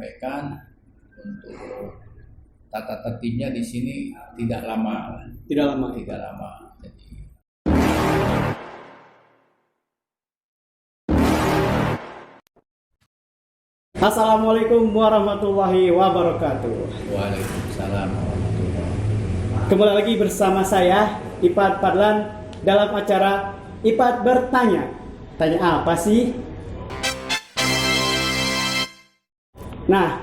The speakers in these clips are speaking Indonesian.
menyampaikan untuk tata tertibnya di sini tidak lama. Tidak lama. Jadi Assalamualaikum warahmatullahi wabarakatuh. Waalaikumsalam warahmatullahi wabarakatuh. Kembali lagi bersama saya Ipat Fadlan dalam acara Ipat Bertanya. Tanya apa sih? Nah,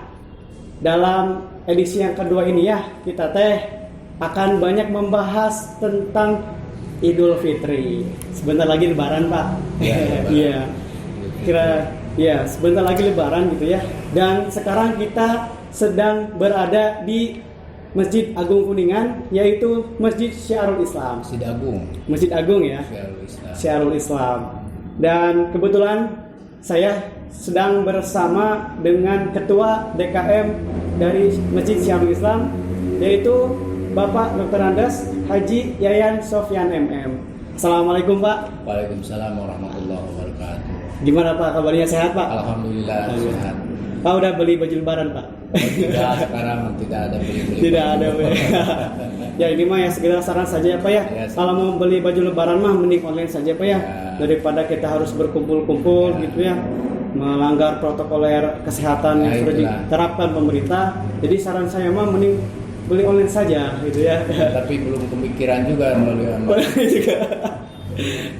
dalam edisi yang kedua ini ya, kita akan banyak membahas tentang Idul Fitri. Sebentar lagi Lebaran, Pak. Iya. Ya, sebentar lagi Lebaran gitu ya. Dan sekarang kita sedang berada di Masjid Agung Kuningan, yaitu Masjid Syiarul Islam. Masjid Agung ya. Syiarul Islam. Dan kebetulan saya sedang bersama dengan Ketua DKM dari Masjid Syiarul Islam, yaitu Bapak Dr. Andes Haji Yayan Sofyan MM. Assalamualaikum Pak. Waalaikumsalam warahmatullahi wabarakatuh. Gimana Pak, kabarnya sehat Pak? Alhamdulillah sehat. Pak udah beli baju lebaran Pak? Tidak, sekarang tidak ada beli-beli. Tidak ada. Ya ini mah ya segera saran saja ya Pak ya. Kalau mau beli baju lebaran mah mending online saja Pak ya. Daripada kita harus berkumpul-kumpul gitu ya, melanggar protokoler kesehatan yang sudah diterapkan pemerintah. Jadi saran saya mah mending beli online saja gitu ya. Tapi belum pemikiran juga melalui online.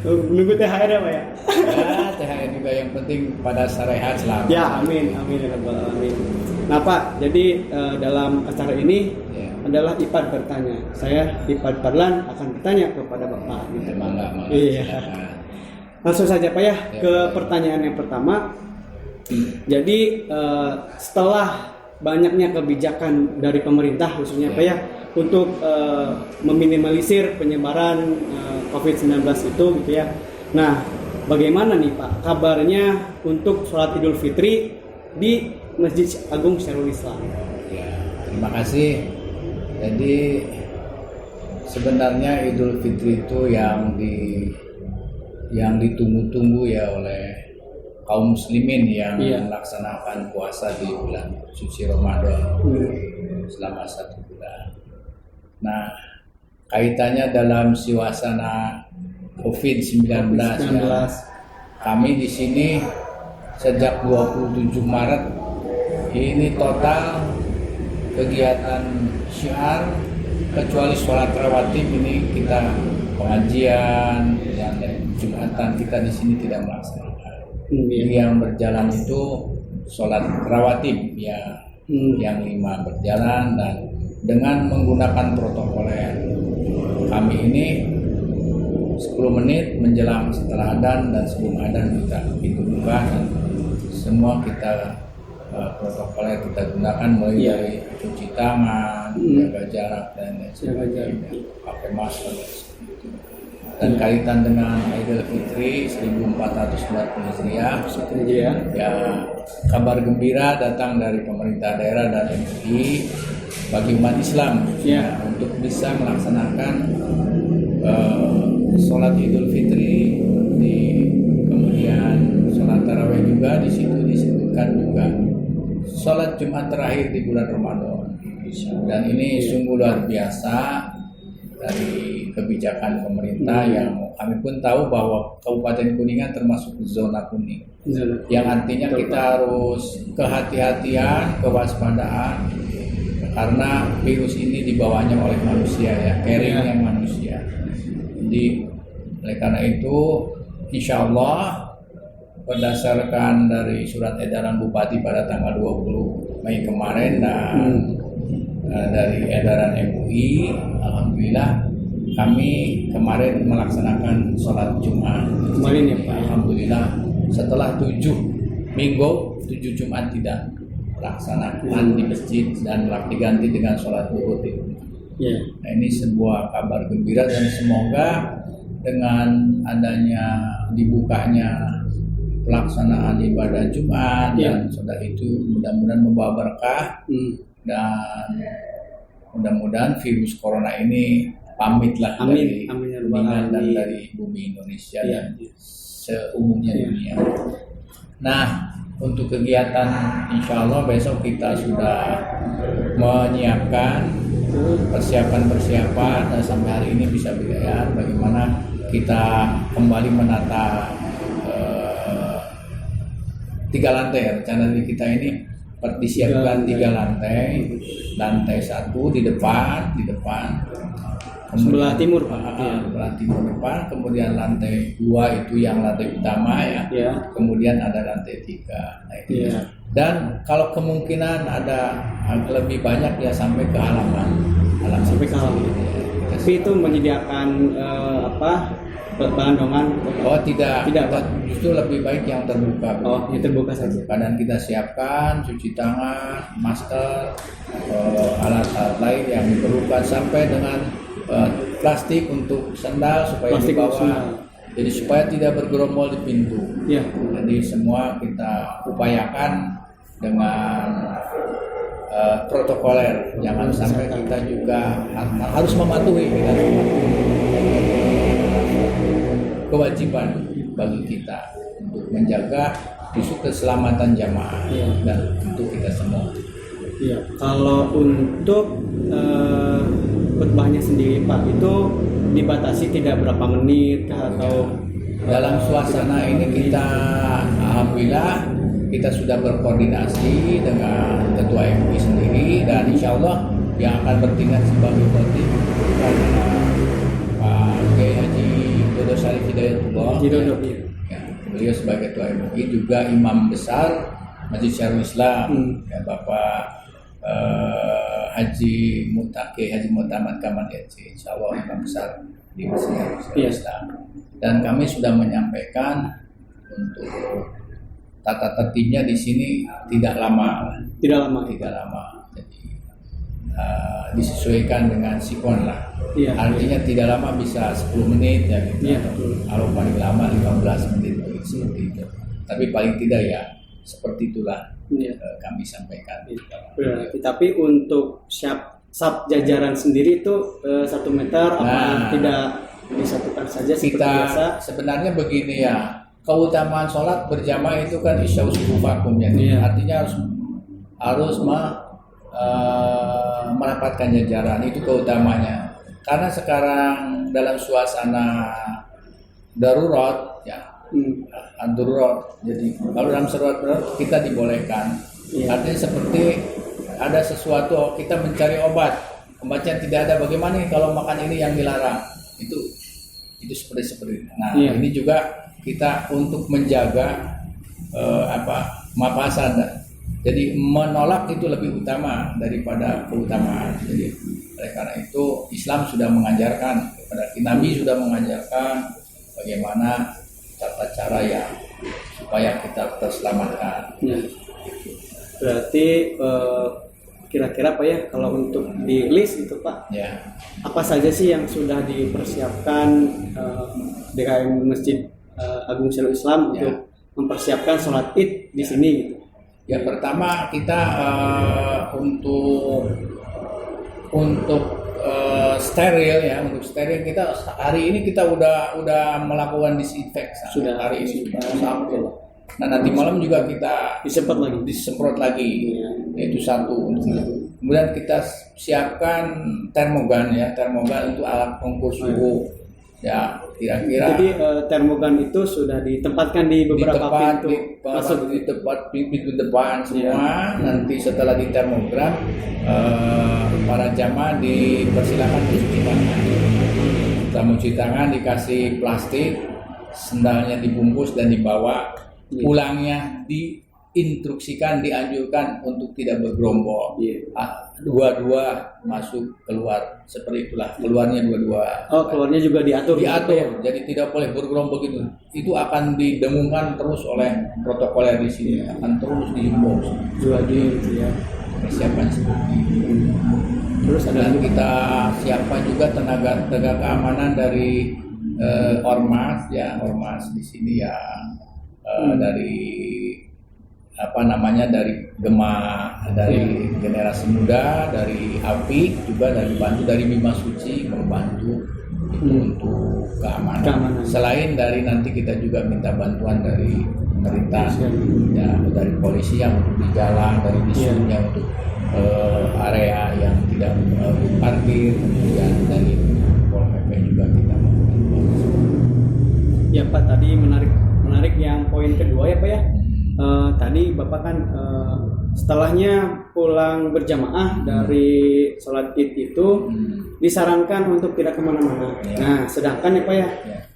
Nunggu THR ya Pak ya? Ya, THR juga yang penting pada syariat selamat. Ya, amin ya rabbal alamin. Nah Pak, jadi dalam acara ini adalah Ipat Bertanya. Saya Ipat Fadlan akan bertanya kepada Bapak. Gitu. Mangga. Iya. Langsung saja Pak ya ke pertanyaan yang pertama. Jadi setelah banyaknya kebijakan dari pemerintah khususnya Pak ya untuk meminimalisir penyebaran COVID-19 itu gitu ya. Nah, bagaimana nih Pak kabarnya untuk sholat Idul Fitri di Masjid Agung Syiarul Islam? Ya, terima kasih. Jadi sebenarnya Idul Fitri itu yang ditunggu-tunggu ya oleh kaum muslimin yang melaksanakan puasa di bulan suci Ramadan selama 1 bulan. Nah, kaitannya dalam suasana COVID-19 ya. Kami di sini sejak 27 Maret ini total kegiatan syiar kecuali sholat rawatib ini kita pengajian dan Jumatan kita di sini tidak melaksanakan. Yang berjalan itu sholat rawatib ya, yang 5 berjalan dan dengan menggunakan protokoler. Kami ini 10 menit menjelang setelah adzan dan sebelum adzan kita pintu buka dan semua kita protokoler kita gunakan mulai dari cuci tangan, jaga jarak dan lain sebagainya, pakai masker dan kaitan dengan Idul Fitri 1440 Hijriah ya, kabar gembira datang dari pemerintah daerah dan MUI bagi umat Islam untuk bisa melaksanakan sholat Idul Fitri kemudian sholat tarawih juga di situ disebutkan juga sholat Jumat terakhir di bulan Ramadan dan ini sungguh luar biasa dari kebijakan pemerintah yang kami pun tahu bahwa Kabupaten Kuningan termasuk zona kuning yang artinya kita harus kehati-hatian, kewaspadaan karena virus ini dibawanya oleh manusia ya, carrier manusia. Jadi oleh karena itu insya Allah berdasarkan dari surat edaran Bupati pada tanggal 20 Mei kemarin dan dari edaran MUI, alhamdulillah kami kemarin melaksanakan sholat Jumat kemarin ya Pak. Alhamdulillah setelah 7 Jumat tidak laksanakan di masjid dan diganti dengan sholat zuhur di rumah. Nah, ini sebuah kabar gembira dan semoga dengan adanya dibukanya pelaksanaan ibadah Jumat dan sudah itu mudah-mudahan membawa berkah dan mudah-mudahan virus corona ini pamitlah dari Kuningan dan dari bumi Indonesia dan seumumnya dunia. Nah, untuk kegiatan insya Allah besok kita sudah menyiapkan persiapan dan sampai hari ini bisa berjaya bagaimana kita kembali menata 3 lantai. Rencana kita ini disiapkan 3 lantai. Lantai 1 di depan sebelah timur Pak. Sebelah timur depan, kemudian lantai 2 itu yang lantai utama ya. Kemudian ada lantai 3. Nah, itu dan kalau kemungkinan ada lebih banyak ya sampai ke halaman sampai ke halaman. Tapi itu menyediakan bahan-bahan? Oh tidak Pak. Justru lebih baik yang terbuka. Oh, yang terbuka saja. Dan kita siapkan cuci tangan, masker, alat-alat lain yang diperlukan sampai dengan plastik untuk sandal supaya dibawa. Jadi supaya tidak bergerombol di pintu. Ya. Jadi semua kita upayakan dengan protokoler. Jangan sampai kita juga harus mematuhi kewajiban bagi kita untuk menjaga justru keselamatan jamaah dan untuk kita semua. Iya, kalau untuk khutbahnya sendiri Pak itu dibatasi tidak berapa menit atau dalam suasana ini kita alhamdulillah kita sudah berkoordinasi dengan Ketua MUI sendiri dan insya Allah yang akan bertindak sebagai khotib Pak Kiai Haji Dodo Syarif Hidayatullah. Ya, beliau sebagai Ketua MUI juga Imam Besar Masjid Syarul Islam ya, Bapak Haji Muhammad Kamal Yaci, insya Allah Imam Besar di Masjid Syarul Islam. Dan kami sudah menyampaikan untuk tata tertibnya di sini tidak lama. Jadi disesuaikan dengan sikon lah. Ya, artinya tidak lama bisa 10 menit ya gitu. Kalau paling lama 15 menit seperti itu. Tapi paling tidak ya seperti itulah kami sampaikan. Berarti tapi untuk sab jajaran sendiri itu 1 meter apa tidak disatukan saja seperti biasa? Sebenarnya begini ya. Keutamaan sholat berjamaah itu kan isya'u sufufakum ya. Artinya harus merapatkan jajaran, itu keutamanya. Karena sekarang dalam suasana darurat ya, darurat. Jadi kalau dalam darurat kita dibolehkan. Artinya seperti ada sesuatu kita mencari obat yang tidak ada, bagaimana kalau makan ini yang dilarang? Itu seperti itu. Nah, ini juga kita untuk menjaga mapasan. Jadi menolak itu lebih utama daripada keutamaan. Jadi oleh karena itu Islam sudah mengajarkan kepada Nabi sudah mengajarkan bagaimana tata cara yang supaya kita terselamatkan. Berarti kira-kira Pak ya kalau untuk di list itu Pak, apa saja sih yang sudah dipersiapkan DKM Masjid Agung Syarul Islam untuk mempersiapkan sholat Id di sini gitu? Ya pertama kita untuk steril ya, untuk steril kita hari ini kita udah melakukan disinfektan. Sudah hari ini sampai. Nah nanti malam juga kita disemprot lagi. Itu satu. Kemudian kita siapkan termogan untuk alat pengukur suhu. Ya kira-kira. Jadi termogan itu sudah ditempatkan di beberapa pintu masuk di tempat pintu depan semua. Nanti setelah di termogram para jamaah dipersilakan mencuci tangan. Setelah mencuci tangan dikasih plastik, sendalnya dibungkus dan dibawa. Pulangnya diinstruksikan, dianjurkan untuk tidak bergerombol. Dua-dua masuk keluar seperti itulah. Keluarnya dua-dua. Oh, keluarnya juga diatur. Ya? Jadi tidak boleh bergerombol gitu. Itu akan didengungkan terus oleh protokoler di sini. Akan terus dihimbau. Gitu ya. Persiapan seperti itu. Terus dan kita siapkan juga tenaga keamanan dari ormas di sini ya. Dari dari Gema, dari generasi muda, dari API juga dari bantu dari Bima Suci membantu itu untuk keamanan. Selain dari nanti kita juga minta bantuan dari pemerintah, ya dari polisi yang untuk di jalan, dari disunya untuk area yang tidak parkir, kemudian dari Pol PP juga kita melakukan. Ya Pak, tadi menarik yang poin kedua ya Pak ya. Tadi Bapak kan setelahnya pulang berjamaah dari sholat id itu disarankan untuk tidak kemana-mana. Nah, sedangkan ya Pak ya,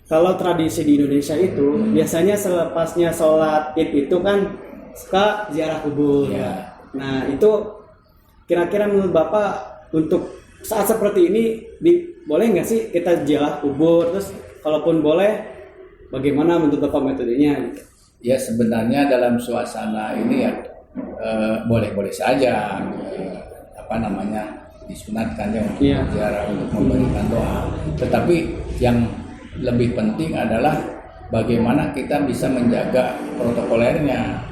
kalau tradisi di Indonesia itu biasanya selepasnya sholat id itu kan suka ziarah kubur. Nah, itu kira-kira menurut Bapak untuk saat seperti ini boleh nggak sih kita ziarah kubur? Terus kalaupun boleh, bagaimana menurut Bapak metodenya? Ya sebenarnya dalam suasana ini ya boleh-boleh saja disunatkan ya untuk ziarah, untuk memberikan doa. Tetapi yang lebih penting adalah bagaimana kita bisa menjaga protokolernya.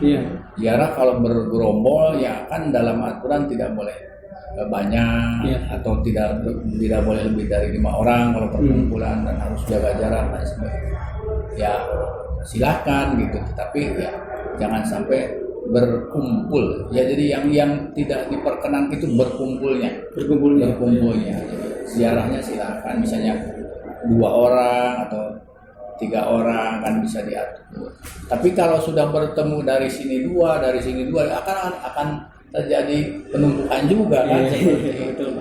Ziarah kalau bergerombol ya kan dalam aturan tidak boleh banyak atau tidak boleh lebih dari 5 orang kalau perkumpulan, dan harus jaga jarak dan sebagainya. Ya silahkan gitu, tetapi ya jangan sampai berkumpul ya. Jadi yang tidak diperkenan itu berkumpulnya. Ziarahnya silahkan, misalnya 2 orang atau 3 orang kan bisa diatur. Tapi kalau sudah bertemu dari sini 2, dari sini 2 akan terjadi penumpukan juga kan. Itu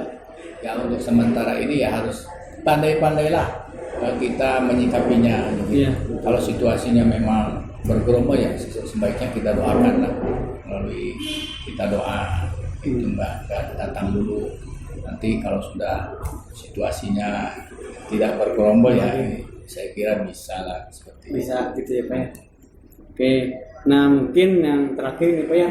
ya untuk sementara ini ya harus pandai-pandailah kita menyikapinya gitu. Kalau situasinya memang bergerombol ya sebaiknya kita doakan lah, melalui kita doa itu Mbak, datang dulu. Nanti kalau sudah situasinya tidak bergerombol ya saya kira bisa lah seperti bisa gitu ya Pak ya. Oke, nah mungkin yang terakhir nih Pak ya.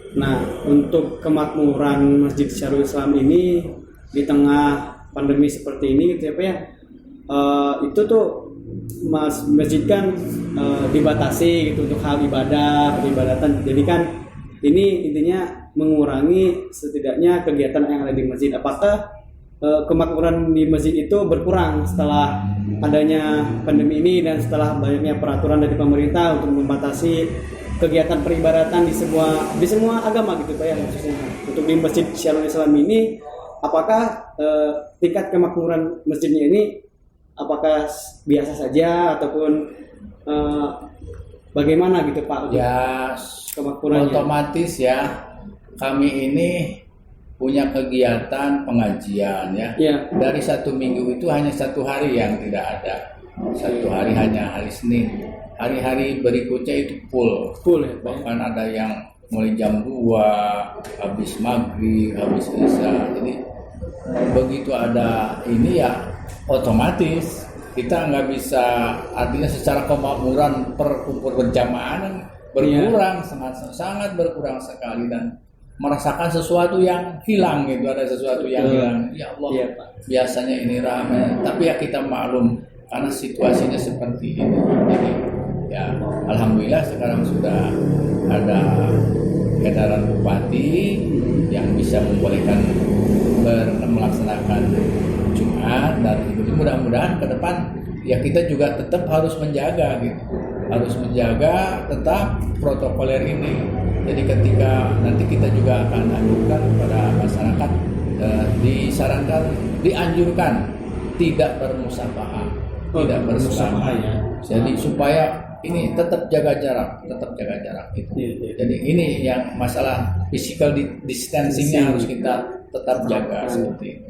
Nah, untuk kemakmuran Masjid Syarul Islam ini di tengah pandemi seperti ini gitu ya Pak ya, itu tuh masjid kan dibatasi gitu untuk hal ibadatan. Jadi kan ini intinya mengurangi setidaknya kegiatan yang ada di masjid. Apakah kemakmuran di masjid itu berkurang setelah adanya pandemi ini dan setelah banyaknya peraturan dari pemerintah untuk membatasi kegiatan peribadatan di semua agama gitu Pak ya, khususnya untuk di Masjid Syarul Islam ini, apakah tingkat kemakmuran masjidnya ini apakah biasa saja ataupun bagaimana gitu Pak? Ya kemakmurannya otomatis ya, kami ini punya kegiatan pengajian ya. Dari 1 minggu itu hanya 1 hari yang tidak ada, 1 hari hanya hari Senin. Hari-hari berikutnya itu full ya, bahkan ada yang mulai jam 2 habis maghrib, habis isya. Jadi begitu ada ini ya otomatis kita nggak bisa, artinya secara kemakmuran perkumpul berjamaah berkurang, sangat berkurang sekali, dan merasakan sesuatu yang hilang gitu, ada sesuatu yang hilang. Ya Allah, biasanya ini ramai, tapi ya kita maklum karena situasinya seperti ini. Jadi ya alhamdulillah sekarang sudah ada edaran bupati yang bisa membolehkan melaksanakan Jumat, dan itu mudah-mudahan ke depan ya kita juga tetap harus menjaga gitu, harus menjaga tetap protokoler ini. Jadi ketika nanti kita juga akan anjurkan kepada masyarakat, dianjurkan tidak bermusafahah, tidak bersalaman. Jadi supaya ini tetap jaga jarak itu. Jadi ini yang masalah physical distancing-nya harus kita tetap jaga seperti itu.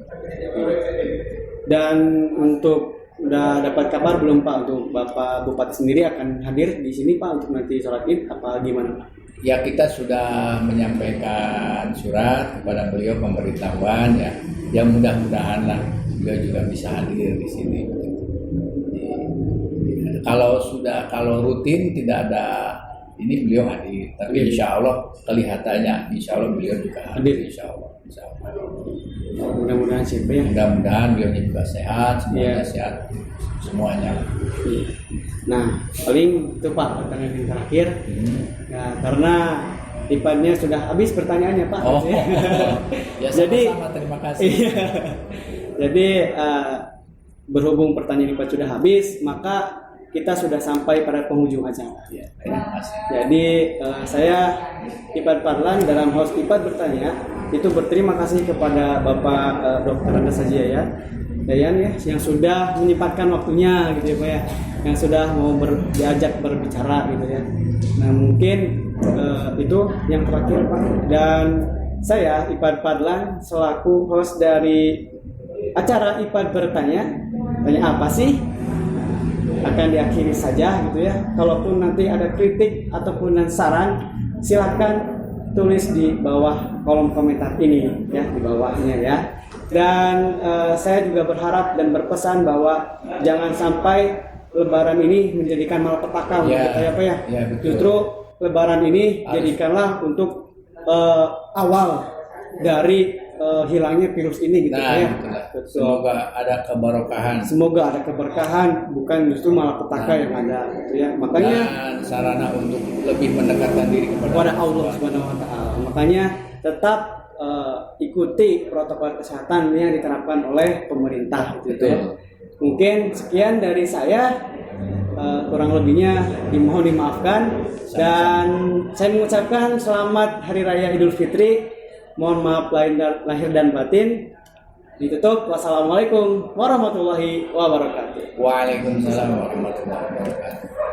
Dan untuk udah dapat kabar belum Pak, untuk Bapak Bupati sendiri akan hadir di sini Pak untuk nanti sholat Id apa gimana Pak? Ya kita sudah menyampaikan surat kepada beliau pemberitahuan ya. Ya mudah-mudahan lah beliau juga bisa hadir di sini. Kalau rutin tidak ada ini beliau hadir, tapi insya Allah kelihatannya insya Allah beliau juga hadir, insya Allah. Mudah-mudahan sih ya. Mudah-mudahan beliau juga sehat, semuanya sehat semuanya. Nah paling itu Pak pertanyaan yang terakhir. Nah karena tipanya sudah habis pertanyaannya Pak. Ya sama-sama, terima kasih. Jadi berhubung pertanyaan Pak sudah habis, maka kita sudah sampai pada penghujung acara. Ya, terima kasih. Jadi saya Ipad Fadlan dalam host Ipad bertanya itu berterima kasih kepada Bapak Dr. Andes Haji Yayan ya yang sudah menyempatkan waktunya gitu ya Pak ya, yang sudah mau diajak berbicara gitu ya. Nah mungkin itu yang terakhir Pak, dan saya Ipad Fadlan selaku host dari acara Ipad bertanya, tanya apa sih? Akan diakhiri saja gitu ya. Kalaupun nanti ada kritik ataupun saran, silakan tulis di bawah kolom komentar ini ya, di bawahnya ya. Dan saya juga berharap dan berpesan bahwa jangan sampai Lebaran ini menjadikan malapetaka untuk kita ya Pak ya. Ya, betul. Justru Lebaran ini jadikanlah untuk awal dari hilangnya virus ini gitu Nah, ya. betul. Semoga ada keberkahan. Semoga ada keberkahan, bukan justru malapetaka yang ada gitu ya. Makanya Dan sarana untuk lebih mendekatkan diri kepada Allah Subhanahu wa taala. Makanya tetap ikuti protokol kesehatan yang diterapkan oleh pemerintah gitu ya. Mungkin sekian dari saya, kurang lebihnya dimohon dimaafkan, dan saya mengucapkan selamat Hari Raya Idul Fitri. Mohon maaf lahir dan batin. Ditutup. Wassalamualaikum warahmatullahi wabarakatuh. Waalaikumsalam warahmatullahi wabarakatuh.